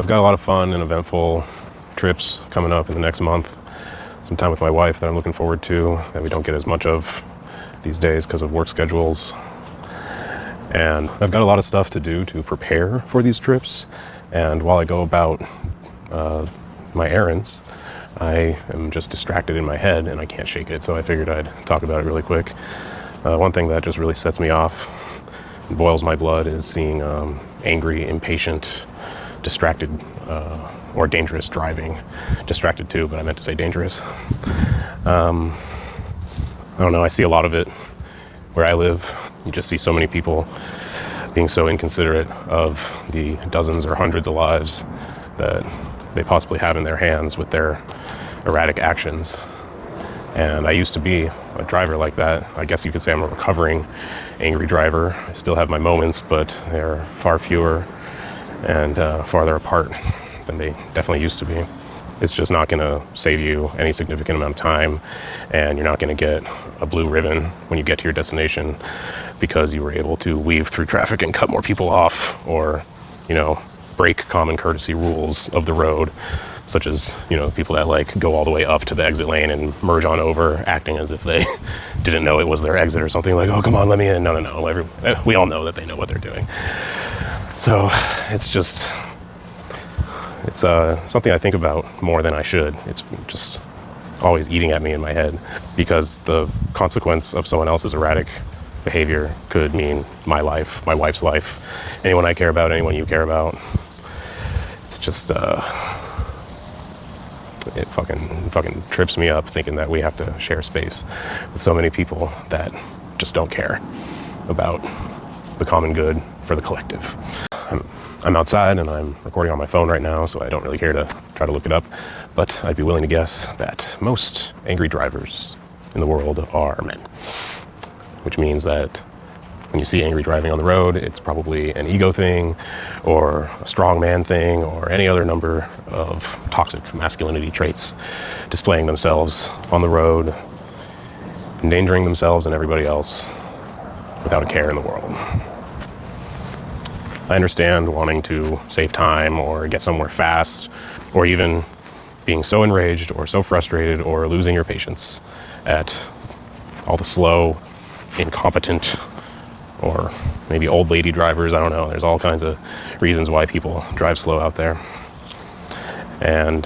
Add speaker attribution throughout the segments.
Speaker 1: I've got a lot of fun and eventful trips coming up in the next month. Some time with my wife that I'm looking forward to, that we don't get as much of these days because of work schedules. And I've got a lot of stuff to do to prepare for these trips. And while I go about my errands, I am just distracted in my head and I can't shake it. So I figured I'd talk about it really quick. One thing that just really sets me off and boils my blood is seeing angry, impatient, distracted, or dangerous driving. Distracted too, but I meant to say dangerous. I don't know, I see a lot of it where I live. You just see so many people being so inconsiderate of the dozens or hundreds of lives that they possibly have in their hands with their erratic actions. And I used to be a driver like that. I guess you could say I'm a recovering angry driver. I still have my moments, but they're far fewer and farther apart than they definitely used to be. It's just not going to save you any significant amount of time, and you're not going to get a blue ribbon when you get to your destination because you were able to weave through traffic and cut more people off, or, break common courtesy rules of the road, such as, people that like go all the way up to the exit lane and merge on over, acting as if they didn't know it was their exit or something, like, oh, come on, let me in. No. We all know that they know what they're doing. So it's something I think about more than I should. It's just always eating at me in my head, because the consequence of someone else's erratic behavior could mean my life, my wife's life, anyone I care about, anyone you care about. It's just, it fucking trips me up thinking that we have to share space with so many people that just don't care about the common good for the collective. I'm outside and I'm recording on my phone right now, so I don't really care to try to look it up, but I'd be willing to guess that most angry drivers in the world are men, which means that when you see angry driving on the road, it's probably an ego thing or a strong man thing or any other number of toxic masculinity traits displaying themselves on the road, endangering themselves and everybody else without a care in the world. I understand wanting to save time or get somewhere fast, or even being so enraged or so frustrated or losing your patience at all the slow, incompetent, or maybe old lady drivers. I don't know. There's all kinds of reasons why people drive slow out there. And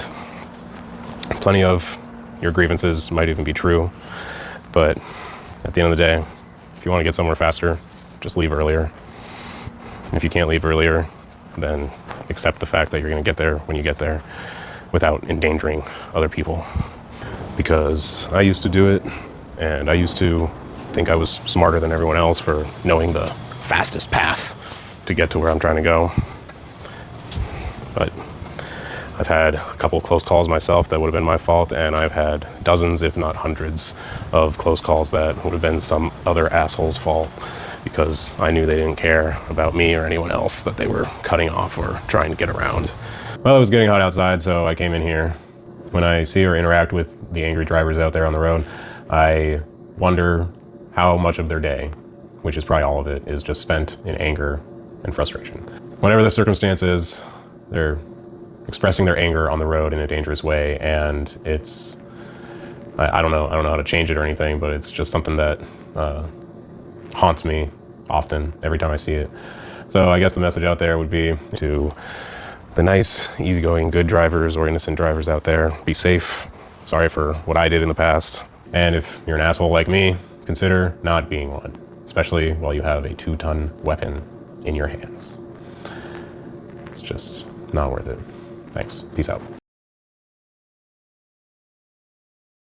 Speaker 1: plenty of your grievances might even be true. But at the end of the day, if you want to get somewhere faster, just leave earlier. And if you can't leave earlier, then accept the fact that you're going to get there when you get there without endangering other people. Because I used to do it, and I used to think I was smarter than everyone else for knowing the fastest path to get to where I'm trying to go. But I've had a couple of close calls myself that would have been my fault, and I've had dozens, if not hundreds, of close calls that would have been some other asshole's fault, because I knew they didn't care about me or anyone else that they were cutting off or trying to get around. Well, it was getting hot outside, so I came in here. When I see or interact with the angry drivers out there on the road, I wonder how much of their day, which is probably all of it, is just spent in anger and frustration. Whatever the circumstance is, they're expressing their anger on the road in a dangerous way, and I don't know how to change it or anything, but it's just something that haunts me often every time I see it. So I guess the message out there would be to the nice, easygoing, good drivers or innocent drivers out there: be safe. Sorry for what I did in the past. And if you're an asshole like me, consider not being one, especially while you have a 2-ton weapon in your hands. It's just not worth it. Thanks. Peace out.